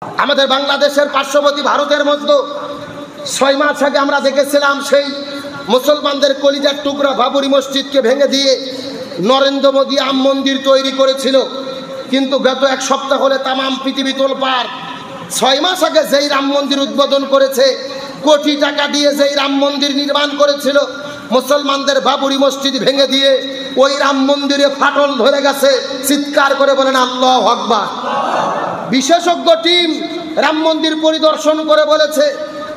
আমাদের বাংলাদেশের পার্শ্ববর্তী ভারতের মধ্যে 6 মাস আগে আমরা দেখেছিলাম সেই মুসলমানদের কলিজার টুকরা বাবরি মসজিদকে ভেঙে দিয়ে নরেন্দ্র মোদী রাম মন্দির তৈরি করেছিল। কিন্তু গত এক সপ্তাহ হলে তামাম পৃথিবী তোলপাড়। 6 মাস আগে যেই রাম মন্দির উদ্বোধন করেছে, কোটি টাকা দিয়ে যেই রাম মন্দির নির্মাণ করেছিল, মুসলমানদের বাবরি মসজিদ ভেঙে দিয়ে ওই রাম মন্দিরে ফাটল ধরে গেছে। চিৎকার করে বলেন আল্লাহু আকবার। বিশেষজ্ঞ টিম রাম মন্দির পরিদর্শন করে বলেছে,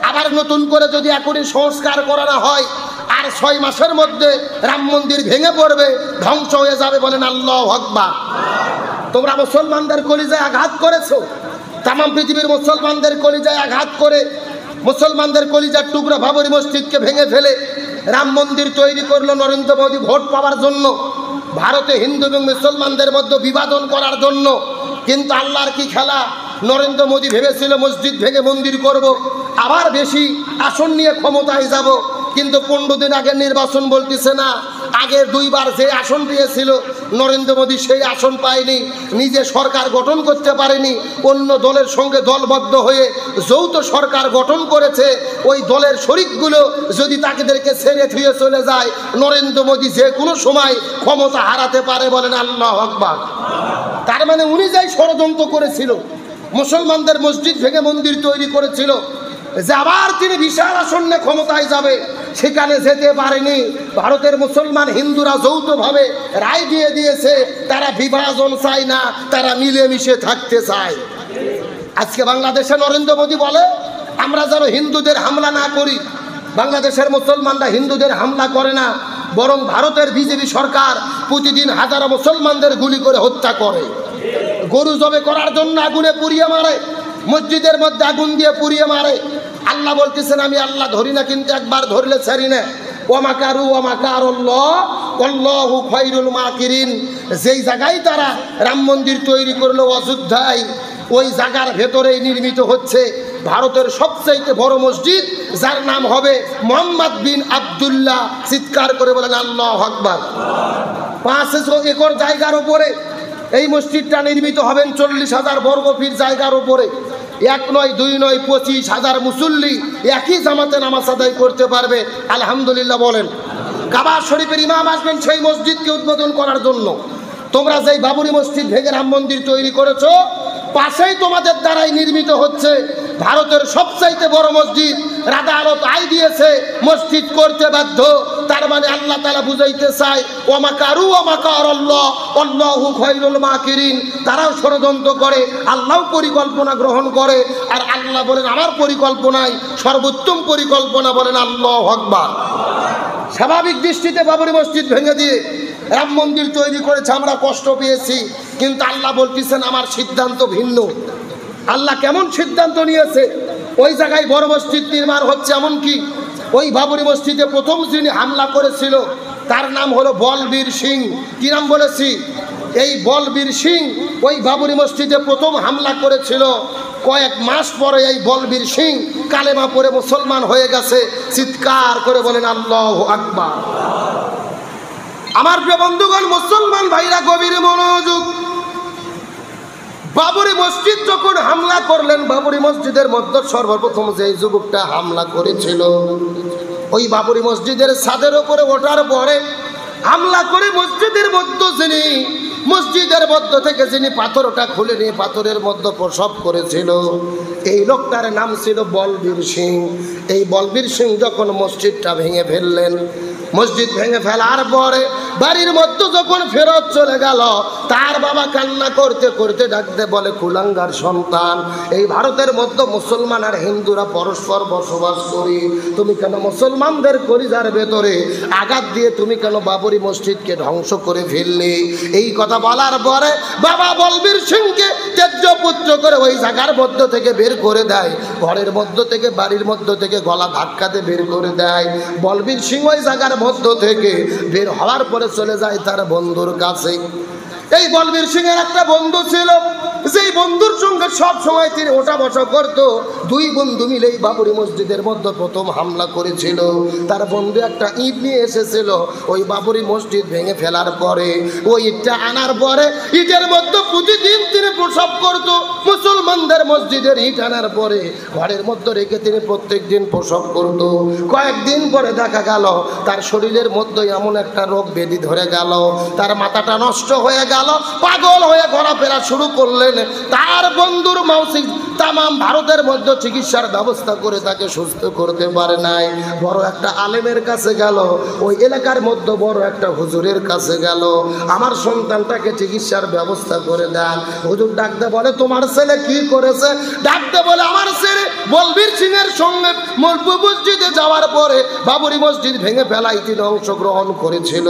আবার নতুন করে যদি এখনই সংস্কার করানো হয় আর 6 মাসের মধ্যে রাম মন্দির ভেঙে পড়বে, ধ্বংস হয়ে যাবে। বলেন আল্লাহু আকবার। তোমরা মুসলমানদের কলিজায় আঘাত করেছো, তামাম পৃথিবীর মুসলমানদের কলিজায় আঘাত করে মুসলমানদের কলিজার টুকরা বাবরি মসজিদকে ভেঙে ফেলে রাম মন্দির তৈরি করলো নরেন্দ্র মোদী ভোট পাওয়ার জন্য, ভারতে হিন্দু এবং মুসলমানদের মধ্যে বিভাজন করার জন্য। কিন্তু আল্লাহর কি খেলা, নরেন্দ্র মোদী ভেবেছিল মসজিদ ভেঙে মন্দির করব, আবার বেশি আসন নিয়ে ক্ষমতায় যাব। কিন্তু 15 দিন আগের নির্বাচন বলতেছে না, আগের 2 বার যে আসন পেয়েছিল নরেন্দ্র মোদী সেই আসন পায়নি, নিজে সরকার গঠন করতে পারেনি, অন্য দলের সঙ্গে দলবদ্ধ হয়ে যৌথ সরকার গঠন করেছে। ওই দলের শরিকগুলো যদি তাদেরকে ছেড়ে থুয়ে চলে যায়, নরেন্দ্র মোদী যে কোনো সময় ক্ষমতা হারাতে পারে। বলেন আল্লাহু আকবার। তার মানে উনি যাই ষড়যন্ত্র করেছিল, মুসলমানদের মসজিদ ভেঙে মন্দির তৈরি করেছিল, যে আবার তিনি বিশাল আসনে ক্ষমতায় যাবে, সেখানে যেতে পারেনি। ভারতের মুসলমান হিন্দুরা যৌথভাবে রায় দিয়ে দিয়েছে, তারা বিভাজন চায় না, তারা মিলেমিশে থাকতে চায়। আজকে বাংলাদেশে নরেন্দ্র মোদী বলে আমরা যেন হিন্দুদের হামলা না করি। বাংলাদেশের মুসলমানরা হিন্দুদের হামলা করে না, বরং ভারতের বিজেপি সরকার প্রতিদিন হাজারো মুসলমানদের গুলি করে হত্যা করে। গরু জবে করার জন্য আগুনে পুড়িয়ে মারে, মসজিদের মধ্যে আগুন দিয়ে পুড়িয়ে মারে। আল্লাহ বলতেছেন আমি আল্লাহ ধরি না, কিন্তু একবার ধরলে ছাড়ি না। ওয়ামাকারু ওয়ামাকারুল্লাহ আল্লাহু খায়রুল মাকিরিন। যেই জায়গায় তারা রাম মন্দির তৈরি করলো অযোধ্যায়, ওই জায়গার ভেতরেই নির্মিত হচ্ছে ভারতের সবচাইতে বড় মসজিদ, যার নাম হবে মোহাম্মদ বিন আব্দুল্লাহ। চিৎকার করে বলেন আল্লাহু আকবার। 500 একর জায়গার উপরে এই মসজিদটা নির্মিত হবেন, 40,000 বর্গফিট জায়গার উপরে। 1 নয় 2 নয় 25,000 মুসল্লি একই জামাতে নামাজ আদায় করতে পারবে। আলহামদুলিল্লাহ বলেন। কাবা শরীফের ইমাম আসবেন সেই মসজিদকে উদ্বোধন করার জন্য। তোমরা যেই বাবরি মসজিদ ভেঙে রাম মন্দির তৈরি করেছো, পাশেই তোমাদের দ্বারাই নির্মিত হচ্ছে ভারতের সবচাইতে বড় মসজিদ। আদালত আয় দিয়েছে মসজিদ করতে বাধ্য। তার মানে আল্লাহ তাআলা বুঝাইতে চায় ওয়ামাকারু ওয়ামাকারুল্লাহ আল্লাহু খায়রুল মাকিরিন। তারাও ষড়যন্ত্র করে, আল্লাহও পরিকল্পনা গ্রহণ করে, আর আল্লাহ বলেন আমার পরিকল্পনায় সর্বোত্তম পরিকল্পনা। বলেন আল্লাহু আকবার। স্বাভাবিক দৃষ্টিতে বাবরি মসজিদ ভেঙে দিয়ে রাম মন্দির তৈরি করেছে, আমরা কষ্ট পেয়েছি, কিন্তু আল্লাহ বলতেছেন আমার সিদ্ধান্ত ভিন্ন। আল্লাহ কেমন সিদ্ধান্ত নিয়েছে? ওই জায়গায় বড় মসজিদ নির্মাণ হচ্ছে, এমনকি ওই বাবরি মসজিদে প্রথম যিনি হামলা করেছিল তার নাম হলো বলবীর সিং। কি নাম বলেছি? এই বলবীর সিং ওই বাবরি মসজিদে প্রথম হামলা করেছিল। কয়েক মাস পরে এই বলবীর সিং কালেমা পড়ে মুসলমান হয়ে গেছে। চিৎকার করে বলেন আল্লাহু আকবার। আমার প্রিয় বন্ধুগণ, মুসলমান ভাইরা গভীর মনোযোগ। বাবরি মসজিদ যখন হামলা করলেন, বাবরি মসজিদের মধ্যে সর্বপ্রথম যে যুবকটা হামলা করেছিল, ওই বাবরি মসজিদের ছাদের উপরে ওঠার পরে হামলা করে মসজিদের মধ্যে যিনি মসজিদের মধ্য থেকে যিনি পাথরটা খুলে নিয়ে পাথরের মধ্যে প্রসব করেছিল, এই লোকটার নাম ছিল বলবীর সিং। এই বলবীর সিং যখন মসজিদটা ভেঙে ফেললেন, মসজিদ ভেঙে ফেলার পরে বাড়ির মধ্যে যখন ফেরত চলে গেল, তার বাবা কান্না করতে করতে ডাকতে বলে কুলাঙ্গার সন্তান, এই ভারতের মধ্যে মুসলমান আর হিন্দুরা পরস্পর বসবাস করি, তুমি কেন মুসলমানদের কলিজার ভেতরে আঘাত দিয়ে তুমি কেন বাবরি মসজিদকে ধ্বংস করে ফেললে? এই কথা বলার পরে বাবা বলবীর সিংকে তেজ্য পুত্র করে ওই জায়গার মধ্য থেকে বের করে দেয়, ঘরের মধ্য থেকে বাড়ির মধ্য থেকে গলা ধাক্কাতে বের করে দেয়। বলবীর সিং ওই জায়গার মধ্য থেকে বের হওয়ার পরে চলে যায় তার বন্ধুর কাছে। এই বলবীর সিং এর একটা বন্ধু ছিল, যেই বন্ধুর সঙ্গে সব সময় তিনি ওঠা বসা করতো। 2 বন্ধু মিলে এই বাবরি মসজিদের মধ্যে প্রথম হামলা করেছিল। তার বন্ধু একটা ইট নিয়ে এসেছিল, ওই বাবরি মসজিদ ভেঙে ফেলার পরে ওই ইটটা আনার পরে ইটের মধ্যে মধ্যে প্রতিদিন তিনি প্রসব করত। মুসলমানদের মসজিদের ইট আনার পরে ঘরের মধ্যে রেখে তিনি প্রত্যেক দিন প্রসব করত। কয়েকদিন পরে দেখা গেল তার শরীরের মধ্যে এমন একটা রোগ ব্যাধি ধরে গেল, তার মাথাটা নষ্ট হয়ে গেল, পাগল হয়ে ঘোরাফেরা শুরু করলেন। তার বন্ধুর মাউসি তামাম ভারতের মধ্যে চিকিৎসার ব্যবস্থা করে তাকে সুস্থ করতে পারে নাই। বড় একটা আলেমের কাছে গেল, ওই এলাকার মধ্যে বড় একটা হুজুরের কাছে গেল, আমার সন্তানটাকে চিকিৎসার ব্যবস্থা করে দেন। হুজুর ডাকতে বলে, তোমার ছেলে কি করেছে? ডাকতে বলে, আমার ছেলে বলবীর সিং এর সঙ্গে মসজিদে যাওয়ার পরে বাবরি মসজিদ ভেঙে ফেলায় তিনি অংশগ্রহণ করেছিল।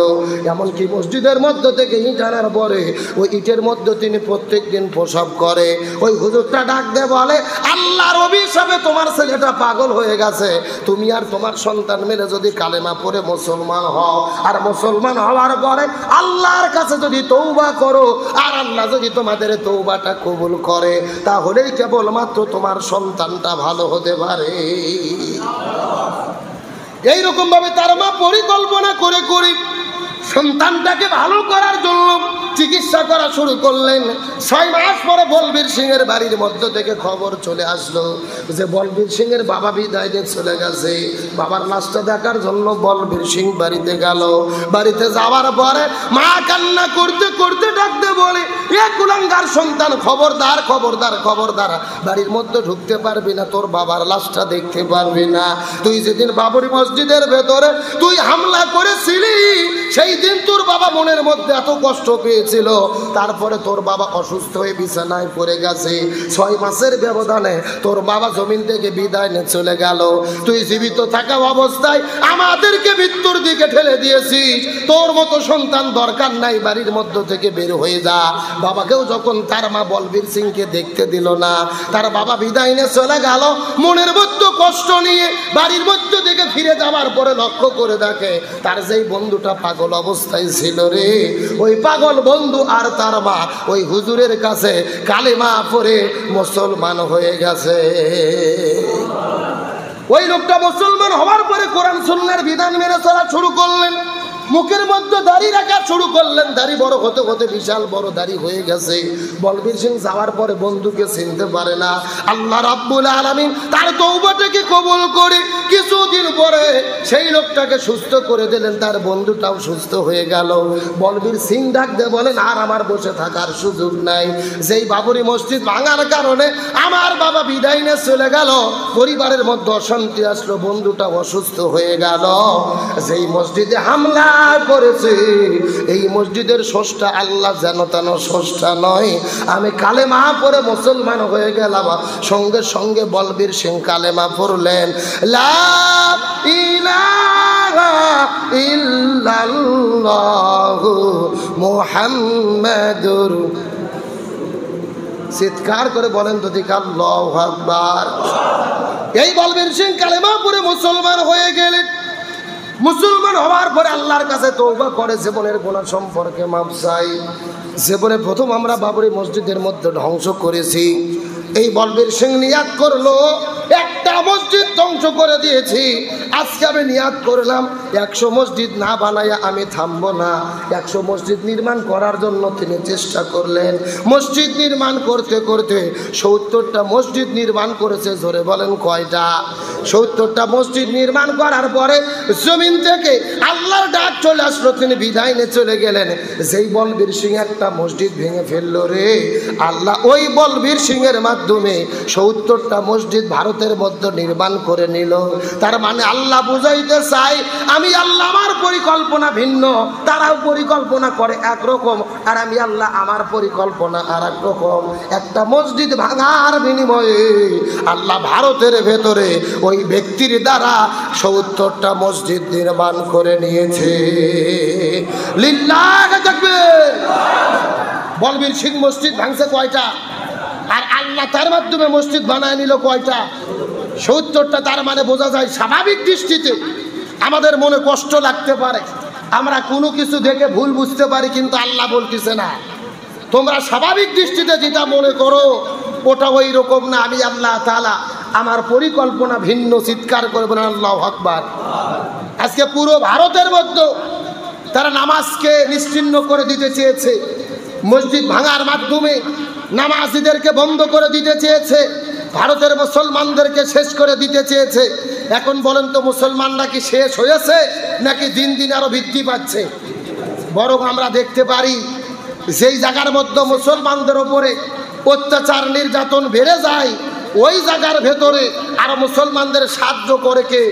এমনকি মসজিদের মধ্যে থেকে ইট আনার পরে ওই ইটের মধ্যে তিনি প্রত্যেক দিন প্রসব করে। ওই হুজুরটা ডাকতে বলে, আল্লাহর অভিশাপে তোমার ছেলেটা পাগল হয়ে গেছে। তুমি আর তোমার সন্তান মিলে যদি কালেমা পড়ে মুসলমান হও, আর মুসলমান হওয়ার পরে আল্লাহর কাছে যদি তওবা করো, আর আল্লাহ যদি তোমাদের তওবাটা কবুল করে, তাহলেই কেবলমাত্র তোমার সন্তানটা ভালো হতে পারে। এইরকম ভাবে তার মা পরিকল্পনা করে করে সন্তানটাকে ভালো করার জন্য চিকিৎসা করা শুরু করলেন। 6 মাস পরে বলবীর সিং এর বাড়ির মধ্য থেকে খবর চলে আসলো যে বলবীর সিং এর বাবা বিদায় দিয়ে চলে গেছে। বাবার লাশটা দেখার জন্য বলবীর সিং বাড়িতে গেল। বাড়িতে যাওয়ার পরে মা কান্না করতে করতে ডাকতে বলে, এ কুলাঙ্গার সন্তান, খবরদার খবরদার খবরদার, বাড়ির মধ্যে ঢুকতে পারবি না, তোর বাবার লাশটা দেখতে পারবি না। তুই যেদিন বাবরি মসজিদের ভেতরে তুই হামলা করেছিলি, সেই দিন তোর বাবা মনের মধ্যে এত কষ্ট পেয়েছিল, তারপরে তোর বাবা অসুস্থ হয়ে বিছানায় পড়ে গেছে। 6 মাসের ব্যবধানে তোর বাবা জমিন থেকে বিদায় নিয়ে চলে গেল। তুই জীবিত থাকা অবস্থায় আমাদেরকে মৃত্যুর দিকে ঠেলে দিয়েছিস। তোর মতো সন্তান দরকার নাই, বাড়ির মধ্য থেকে বের হয়ে যা। বাবাকেও যখন তার মা বলবীর সিংকে দেখতে দিল না, তার বাবা বিদায় নিয়ে চলে গেল। মনের মধ্যে কষ্ট নিয়ে বাড়ির মধ্য থেকে ফিরে যাওয়ার পরে লক্ষ্য করে দেখে তার যেই বন্ধুটা পাগল অবস্থায় ছিল রে, ওই পাগল বন্ধু আর তার মা ওই হুজুরের কাছে কালেমা পড়ে মুসলমান হয়ে গেছে। ওই লোকটা মুসলমান হওয়ার পরে কোরআন সুন্নাহর বিধান মেনে চলা শুরু করলেন। মুখের মধ্যে দাড়ি রাখা শুরু করলেন। দাড়ি বড় হতে হতে বিশাল বড় দাড়ি হয়ে গেছে। বলবীর সিং যাওয়ার পরে বন্ধুকে চিনতে পারে না। আল্লাহ রাব্বুল আলামিন তার তওবাটাকে কবুল করে কিছুদিন পরে সেই লোকটাকে সুস্থ করে দিলেন, তার বন্ধুটাও সুস্থ হয়ে গেল। বলবীর সিং ডাক দিয়ে বলেন, আর আমার বসে থাকার সুযোগ নাই। যেই বাবরি মসজিদ ভাঙার কারণে আমার বাবা বিদায় নিয়ে চলে গেল, পরিবারের মধ্যে অশান্তি আসলো, বন্ধুটা অসুস্থ হয়ে গেল। যেই মসজিদে হামলা করেছে, এই মসজিদের স্রষ্টা আল্লাহ যেন তেন স্রষ্টা নয়। আমি কালেমা পড়ে মুসলমান হয়ে গেলাম। সঙ্গে সঙ্গে বলবীর সিং কালেমা পড়লেন, লা ইলাহা ইল্লাল্লাহু মুহাম্মাদুর, চিৎকার করে বলেন তো ঠিক আল্লাহু আকবার। এই বলবীর সিং কালেমা পড়ে মুসলমান হয়ে গেলেন। মুসলমান হওয়ার পরে আল্লাহর কাছে তওবা করে জীবনের গুনাহ সম্পর্কে মাফ চাই। জীবনে প্রথম আমরা বাবরি মসজিদের মধ্যে ধ্বংস করেছি। এই বলবীর সিং নিয়াত করলো, একটা মসজিদ ধ্বংস করে দিয়েছি। আজকে আমি নিয়াত করলাম 100 মসজিদ না বানাইয়া আমি থামবো না। 100 মসজিদ নির্মাণ করার জন্য তিনি চেষ্টা করলেন। মসজিদ নির্মাণ করতে করতে 70টা মসজিদ নির্মাণ করেছে। জোরে বলেন কয়টা? 70টা মসজিদ নির্মাণ করার পরে জমিন থেকে আল্লাহর ডাক চলে আসলো, তিনি বিদায় নিয়ে চলে গেলেন। যেই বলবীর সিং একটা মসজিদ ভেঙে ফেললো রে, আল্লাহ ওই বলবীর সিং এর মাধ্যমে 70টা মসজিদ ভারতের মধ্যে নির্মাণ করে নিল। তার মানে আল্লাহ বুঝাইতে চাই, আমি আল্লাহ আমার পরিকল্পনা ভিন্ন, তারাও পরিকল্পনা করে একরকম, আর আমি আল্লাহ আমার পরিকল্পনা আর এক রকম। একটা মসজিদ ভাঙার বিনিময়ে আল্লাহ ভারতের ভেতরে ওই ব্যক্তির দ্বারা 70টা মসজিদ নির্মাণ করে নিয়েছে। লিল্লাহ তাকবীর। বলবীর সিং মসজিদ ভাঙছে কয়টা, আর আল্লাহ তার মাধ্যমে মসজিদ বানায় নিল কয়টা? 70টা। তার মানে বোঝা যায় স্বাভাবিক দৃষ্টিতে আমাদের মনে কষ্ট লাগতে পারে, আমরা কোনো কিছু দেখে ভুল বুঝতে পারি, কিন্তু আল্লাহ বলতেছে না। তোমরা স্বাভাবিক দৃষ্টিতে যেটা মনে করো ওটা ওই রকম না, আমি আল্লাহ তাআলা আমার পরিকল্পনা ভিন্ন। চিৎকার করে বলেন আল্লাহু আকবার। আজকে পুরো ভারতের মধ্যে তারা নামাজকে নিশ্চিহ্ন করে দিতে চেয়েছে। মসজিদ ভাঙার মাধ্যমে নামাজিদেরকে বন্ধ করে দিতে চেয়েছে, ভারতের মুসলমানদেরকে শেষ করে দিতে চেয়েছে। এখন বলেন তো মুসলমানরা কি শেষ হয়েছে নাকি দিন দিন আরো বৃদ্ধি পাচ্ছে? বরং আমরা দেখতে পারি যেই জায়গার মধ্যে মুসলমানদের ওপরে অত্যাচার নির্যাতন বেড়ে যায়, ওই জায়গার ভেতরে আরো মুসলমানদের সাহায্য করে কে?